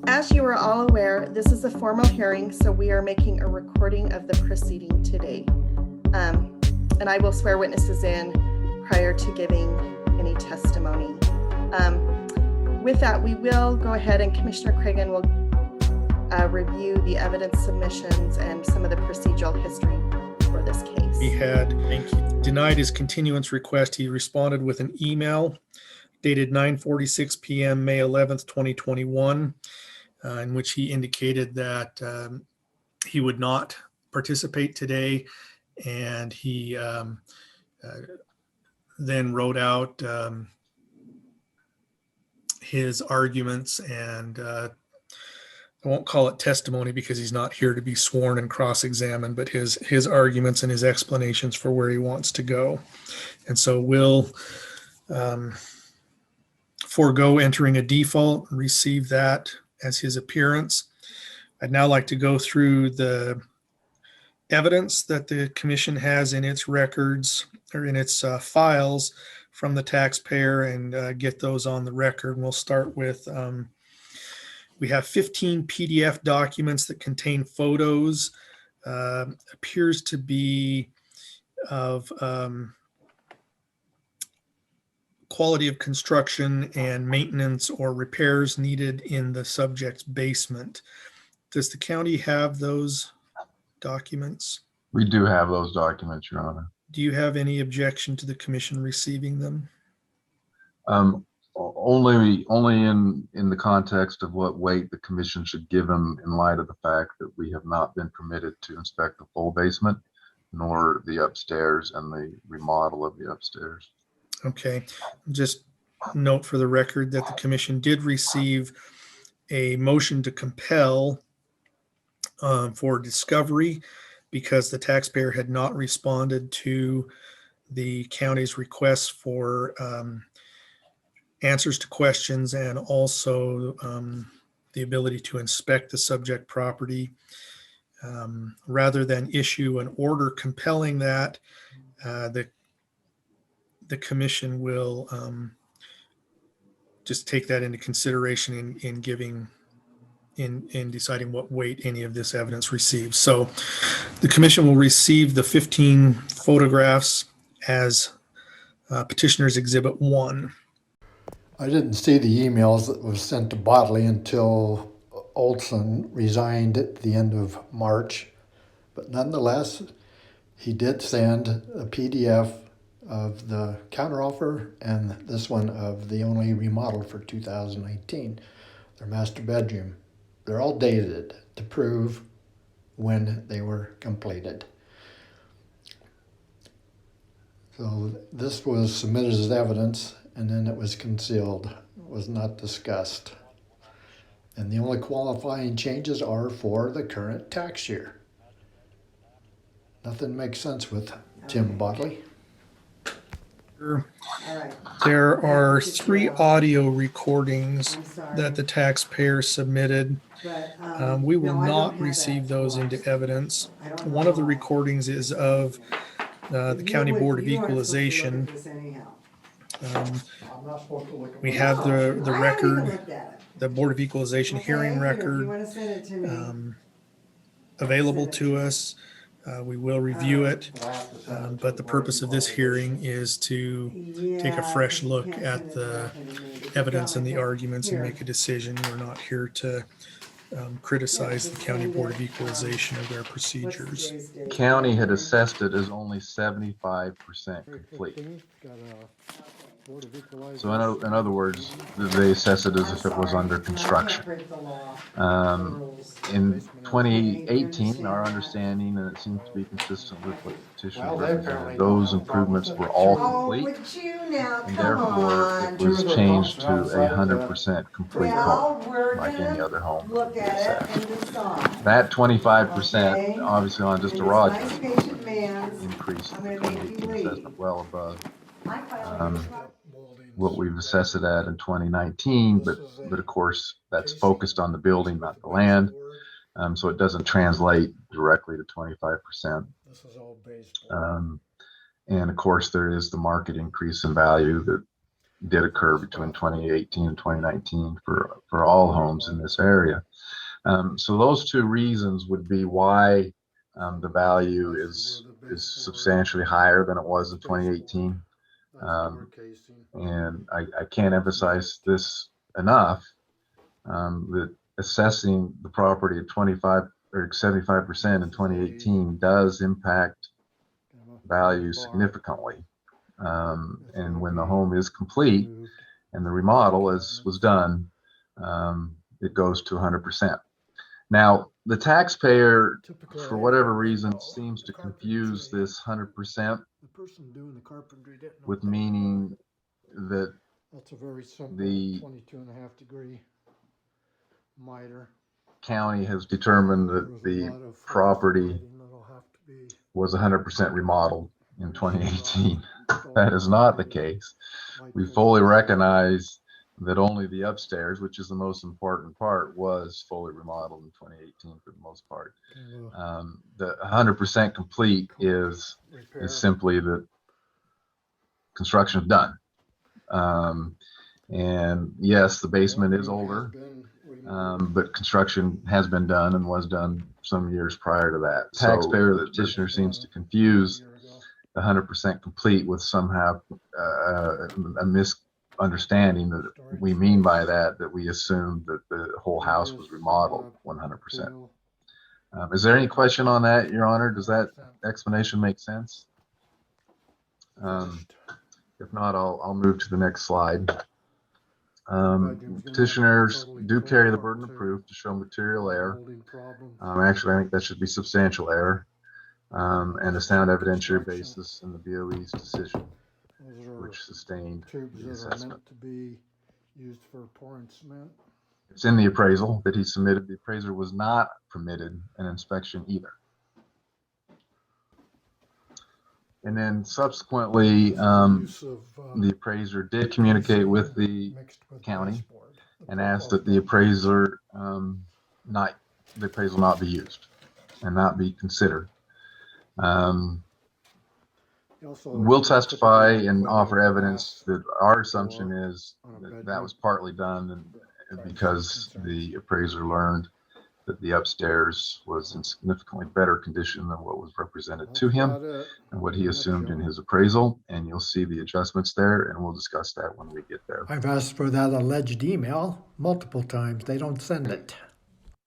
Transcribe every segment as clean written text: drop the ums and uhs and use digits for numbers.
As you are all aware, this is a formal hearing, so we are making a recording of the proceeding today. And I will swear witnesses in prior to giving any testimony. With that, we will go ahead and Commissioner Cragen will review the evidence submissions and some of the procedural history for this case. He had denied his continuance request. He responded with an email dated 9:46 p.m. May 11th, 2021, in which he indicated that he would not participate today. And he then wrote out his arguments, and I won't call it testimony because he's not here to be sworn and cross-examined, but his arguments and his explanations for where he wants to go. And so we'll forego entering a default and receive that as his appearance. I'd now like to go through the evidence that the commission has in its records or in its files from the taxpayer and get those on the record. And we'll start with, we have 15 PDF documents that contain photos, appears to be of quality of construction and maintenance or repairs needed in the subject's basement. Does the county have those documents? We do have those documents, Your Honor. Do you have any objection to the commission receiving them? Only in the context of what weight the commission should give them in light of the fact that we have not been permitted to inspect the full basement, nor the upstairs and the remodel of the upstairs. Okay, just note for the record that the commission did receive a motion to compel for discovery because the taxpayer had not responded to the county's requests for answers to questions and also the ability to inspect the subject property. Rather than issue an order compelling that, the commission will just take that into consideration in deciding what weight any of this evidence receives. So the commission will receive the 15 photographs as Petitioner's Exhibit 1. I didn't see the emails that was sent to Bodley until Olson resigned at the end of March. But nonetheless, he did send a PDF of the counteroffer and this one of the only remodel for 2019, their master bedroom. They're all dated to prove when they were completed. So this was submitted as evidence and then it was concealed, was not discussed. And the only qualifying changes are for the current tax year. Nothing makes sense with Tim Bodley. There are 3 audio recordings that the taxpayer submitted. We will not receive those into evidence. One of the recordings is of the County Board of Equalization. We have the record, the Board of Equalization hearing record available to us. We will review it, but the purpose of this hearing is to take a fresh look at the evidence and the arguments and make a decision. We're not here to criticize the County Board of Equalization or their procedures. The county had assessed it as only 75% complete. So in other words, they assess it as if it was under construction. In 2018, our understanding, and it seems to be consistent with what the petitioner represented, those improvements were all complete, and therefore it was changed to 100% complete home, like any other home would be assessed. That 25%, obviously on just a raw increase in the 2018 assessment, well above what we've assessed it at in 2019, but of course that's focused on the building, not the land. So it doesn't translate directly to 25%. And of course there is the market increase in value that did occur between 2018 and 2019 for all homes in this area. So those two reasons would be why the value is substantially higher than it was in 2018. And I can't emphasize this enough, that assessing the property at 25 or 75% in 2018 does impact value significantly. And when the home is complete and the remodel was done, it goes to 100%. Now, the taxpayer, for whatever reason, seems to confuse this 100% with meaning that That's a very simple the 22.5-degree miter. county has determined that the property was 100% remodeled in 2018. That is not the case. We fully recognize that only the upstairs, which is the most important part, was fully remodeled in 2018 for the most part. The 100% complete is simply that construction is done. And yes, the basement is older, but construction has been done and was done some years prior to that. Taxpayer, the petitioner seems to confuse the 100% complete with somehow a misunderstanding that we mean by that we assume that the whole house was remodeled 100%. Is there any question on that, Your Honor? Does that explanation make sense? If not, I'll move to the next slide. Petitioners do carry the burden of proof to show material error. Actually, I think that should be substantial error, and a sound evidentiary basis in the BOE's decision, which sustained the assessment. It's in the appraisal that he submitted. The appraiser was not permitted an inspection either. And then subsequently, the appraiser did communicate with the county and asked that the appraiser not be used and not be considered. We'll testify and offer evidence that our assumption is that was partly done because the appraiser learned that the upstairs was in significantly better condition than what was represented to him and what he assumed in his appraisal. And you'll see the adjustments there, and we'll discuss that when we get there. I've asked for that alleged email multiple times. They don't send it.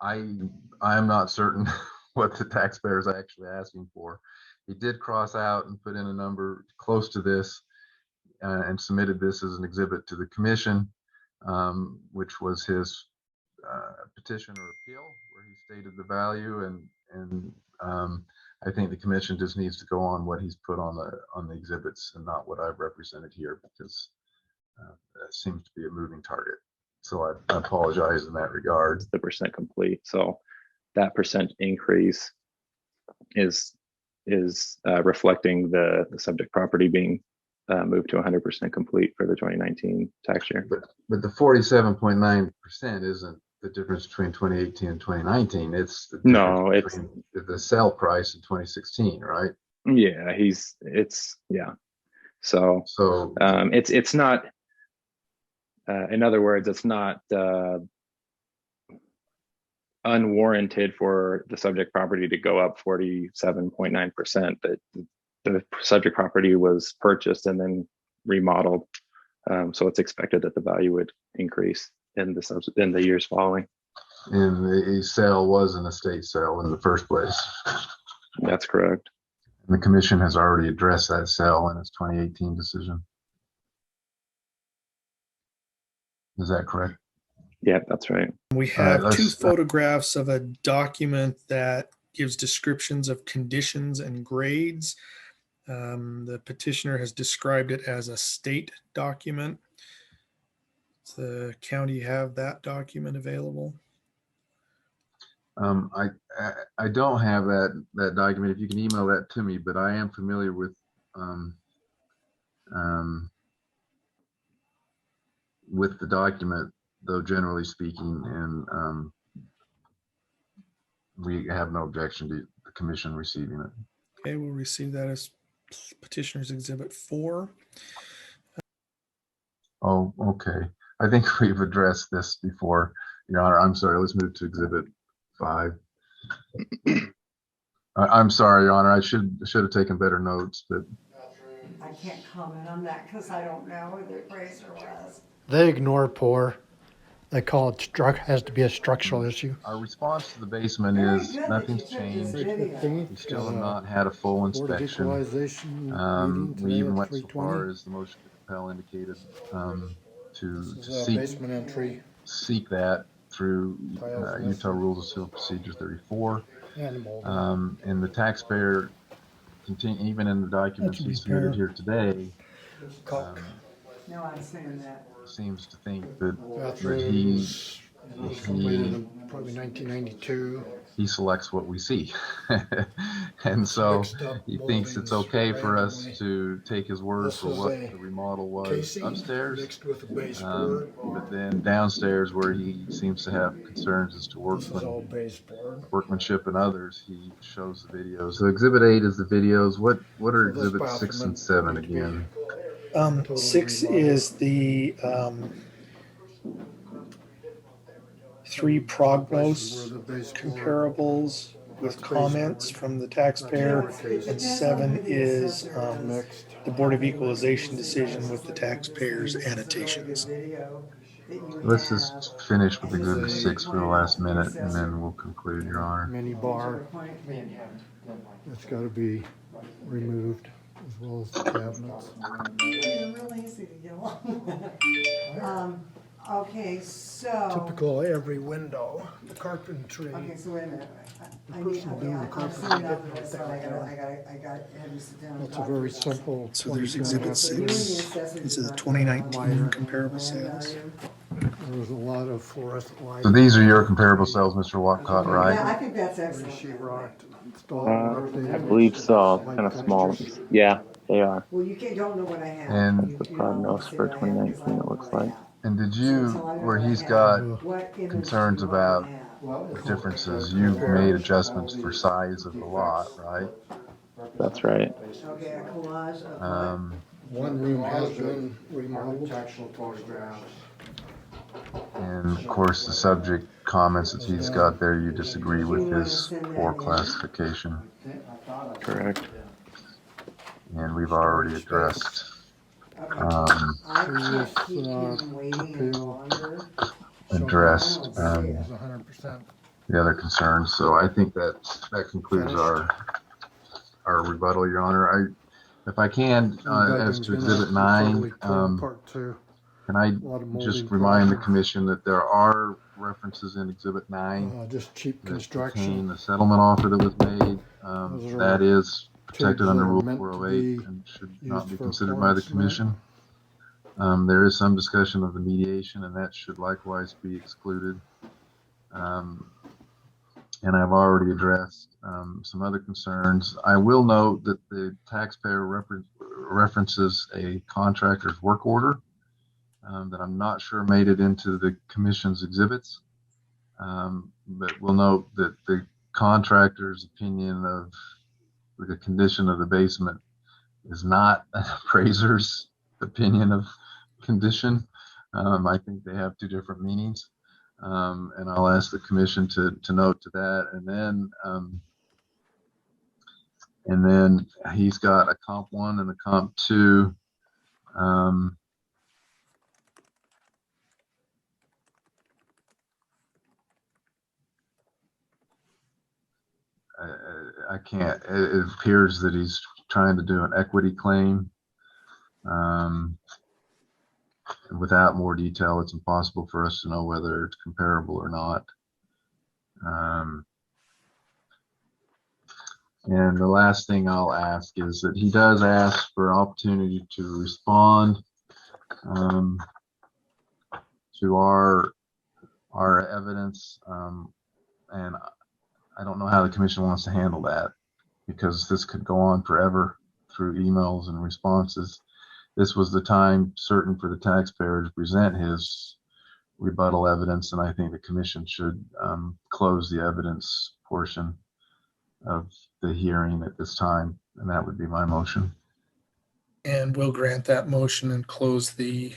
I'm not certain what the taxpayer is actually asking for. He did cross out and put in a number close to this and submitted this as an exhibit to the commission, which was his petition or appeal, where he stated the value, and I think the commission just needs to go on what he's put on the exhibits and not what I've represented here, because that seems to be a moving target. So I apologize in that regard. The percent complete, so that percent increase is reflecting the subject property being moved to 100% complete for the 2019 tax year. But the 47.9% isn't the difference between 2018 and 2019. It's the difference between the sale price in 2016, right? Yeah, So it's not. In other words, it's not unwarranted for the subject property to go up 47.9%. But the subject property was purchased and then remodeled, so it's expected that the value would increase in the years following. And the sale was an estate sale in the first place. That's correct. And the commission has already addressed that sale in its 2018 decision. Is that correct? Yeah, that's right. We have two photographs of a document that gives descriptions of conditions and grades. The petitioner has described it as a state document. Does the county have that document available? I don't have that document. If you can email that to me, but I am familiar with the document, though generally speaking, and we have no objection to the commission receiving it. Okay, we'll receive that as petitioner's exhibit 4. Oh, okay. I think we've addressed this before, Your Honor. I'm sorry. Let's move to Exhibit 5. I'm sorry, Your Honor. I should have taken better notes, but I can't comment on that because I don't know who the appraiser was. They ignore poor. They call it has to be a structural issue. our response to the basement Very is good that nothing's you took this changed. video. We still have not had a full Board of inspection. Equalization meeting We today even at went so 3:20. far as the motion to compel indicated to This is a seek basement entry that through Tiles Utah missing. Rules of Civil Procedure 34. and molding. And the taxpayer, even in the documents That's he submitted repair. here today, Caulk. No, I'm saying that. seems to think that Bathrooms was completed in probably 1992. he selects what we see. And so Mixed up he thinks it's moldings okay for us randomly. to take his word This for is what a the remodel was Casing upstairs. mixed with a baseboard. But then downstairs, where he seems to have concerns as to This is all baseboard. workmanship and others, he shows the videos. So Exhibit 8 is the videos. What are So this Exhibits 6 bathroom and 7 need to be again? totally 6 remodeled. is the 3 prognos Where the baseboard- comparables with That's comments baseboard. from the taxpayer, That's and 7 is Mixed. the Board of Equalization decision with the taxpayer's annotations. Let's just finish with Exhibit 6 for the last minute, and then we'll conclude, Your Honor. Mini bar. It's got to be removed as well as the cabinets. You're real easy to get along with. Okay, so. Typical every window, the carpentry. Okay, so wait a minute. I The need, person okay, doing the I've carpentry seen enough of didn't this, put but that I gotta have you sit down and That's a talk very to me. simple. So there's 22 Exhibit and a half 6. acres. This is the 2019 comparable Land sales. value. There was a lot of fluorescent lights. So these are your comparable sales, Mr. Walcott, Yeah, right? I think that's excellent. Sheetrock installed and updated. I believe so. Kind of small. Yeah, they are. Well, you don't know what I have. And You the don't want to prognos say for what I have because I 2019, don't it know looks what I like. have. And did So you, until I know where what I he's have, got what image concerns do you want about to have? the differences, you've made adjustments for size of the lot, right? That's right. Okay, a collage of what? One room has been remodeled. And of course, the subject comments that he's got there, you disagree with his poor classification, Correct. and we've already addressed. Okay. Um, I Previous, can't keep him waiting any appeal. longer. addressed It was 100%. the other concerns. So I think that concludes our rebuttal, Your Honor. If I can, as to Exhibit 9, Part 2. can I A lot of just molding remind the problems. Commission that there are references in Exhibit 9 Just cheap that construction. contain the settlement offer that was made. Those are That is protected tubes under that are Rule meant to 408 be and should not used be for considered pouring by the cement. Commission. There is some discussion of the mediation, and that should likewise be excluded. And I've already addressed some other concerns. I will note that the taxpayer references a contractor's work order that I'm not sure made it into the Commission's exhibits. But we'll note that the contractor's opinion of the condition of the basement is not an appraiser's opinion of condition. I think they have two different meanings. And I'll ask the Commission to note to that. And then he's got a comp 1 and a comp 2. I can't, it appears that he's trying to do an equity claim. Without more detail, it's impossible for us to know whether it's comparable or not. And the last thing I'll ask is that he does ask for an opportunity to respond to our evidence. And I don't know how the Commission wants to handle that, because this could go on forever through emails and responses. This was the time certain for the taxpayer to present his rebuttal evidence, and I think the Commission should close the evidence portion of the hearing at this time, and that would be my motion. And we'll grant that motion and close the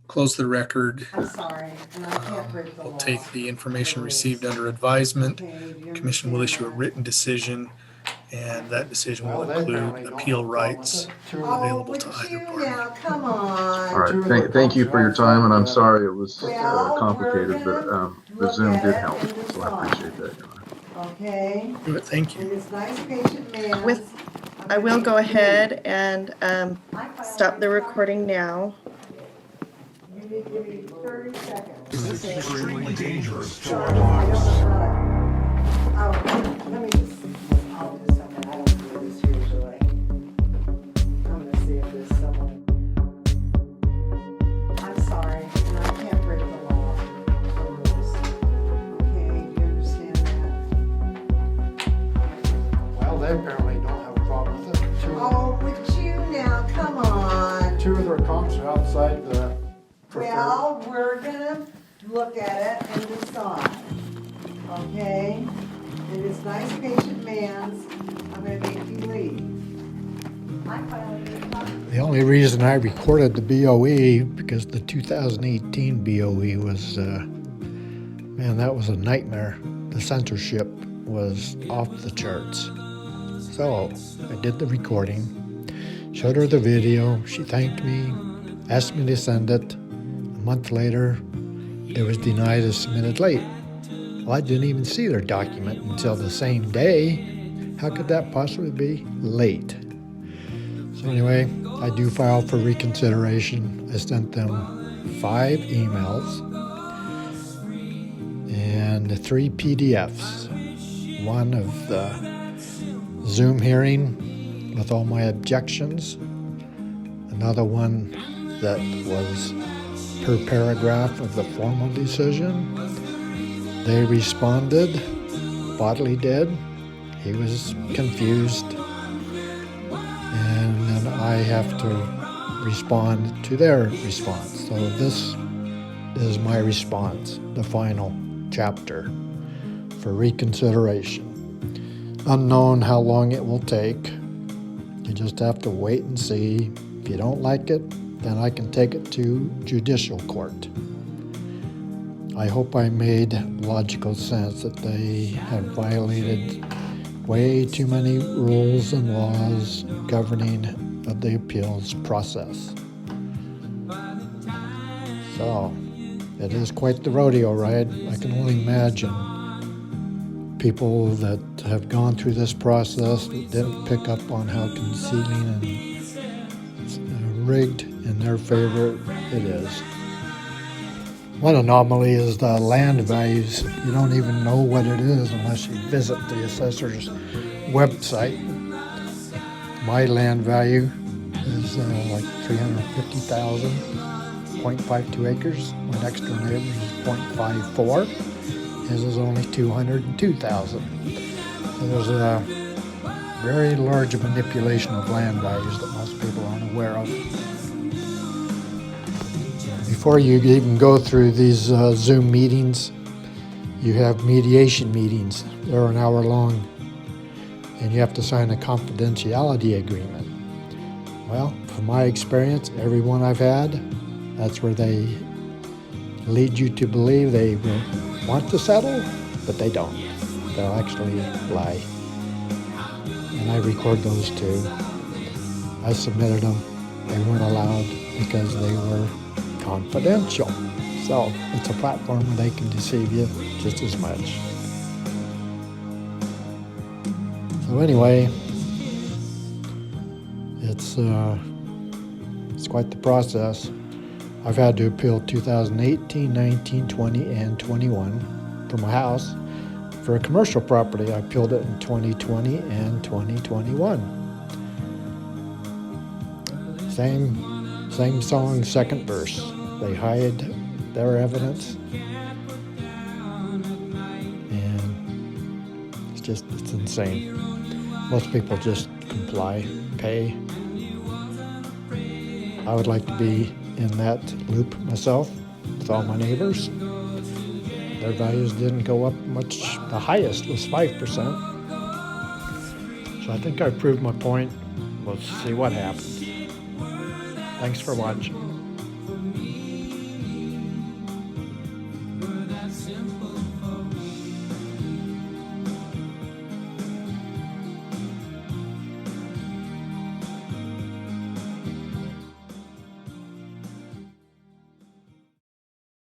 close the record. I'm sorry, and I can't break the law. We'll take the information received under advisement. Okay, do you Commission will issue a understand written decision, and that decision will Well, they include apparently don't appeal have a problem rights with it. that? available Oh, to would either you party. now, come on. All right, thank you for your time, and I'm sorry it was Well, complicated, but we're the look Zoom at did it help, and so I decide. appreciate that, Your Honor. Okay, Do it. Thank and you. this nice patient man. With- I will go ahead and stop the recording now. You need to give me 30 seconds. Extremely dangerous to Sorry, our I don't know lives. how to- let me just, I'll do something, I don't do this usually. I'm gonna see if there's someone. I'm sorry, and I can't break the law, the rules. Okay, do you understand that? Well, they apparently don't have a problem with it. Oh, would you now, come on. Two of their comps are outside the preferred. Well, we're gonna look at it and decide, okay? It is nice patient man's, I'm gonna make you leave. The only reason I recorded the BOE, because the 2018 BOE was, man, that was a nightmare. The censorship was off the charts. So I did the recording, showed her the video, she thanked me, asked me to send it. A month later, it was denied as submitted late. Well, I didn't even see their document until the same day. How could that possibly be late? So anyway, I do file for reconsideration. I sent them 5 emails and 3 PDFs. One of the Zoom hearing with all my objections. Another one that was per paragraph of the formal decision. They responded. Bodley did. He was confused. And then I have to respond to their response. So this is my response, the final chapter for reconsideration. Unknown how long it will take. You just have to wait and see. If you don't like it, then I can take it to judicial court. I hope I made logical sense that they have violated way too many rules and laws governing of the appeals process. So, it is quite the rodeo ride. I can only imagine people that have gone through this process that didn't pick up on how concealing and rigged in their favor it is. One anomaly is the land values. You don't even know what it is unless you visit the assessor's website. My land value is like 350,000, 0.52 acres. My next door neighbor's is 0.54. His is only 202,000. So there's a very large manipulation of land values that most people aren't aware of. Before you even go through these Zoom meetings, you have mediation meetings. They're an hour long, and you have to sign a confidentiality agreement. Well, from my experience, every one I've had, that's where they lead you to believe they want to settle, but they don't. They'll actually lie. And I record those too. I submitted them. They weren't allowed because they were confidential. So it's a platform where they can deceive you just as much. So anyway, it's quite the process. I've had to appeal 2018, 19, 20, and 21 for my house. For a commercial property, I appealed it in 2020 and 2021. Same song, second verse. They hide their evidence, and it's insane. Most people just comply, pay. I would like to be in that loop myself with all my neighbors. Their values didn't go up much. The highest was 5%. So I think I proved my point. We'll see what happens. Thanks for watching.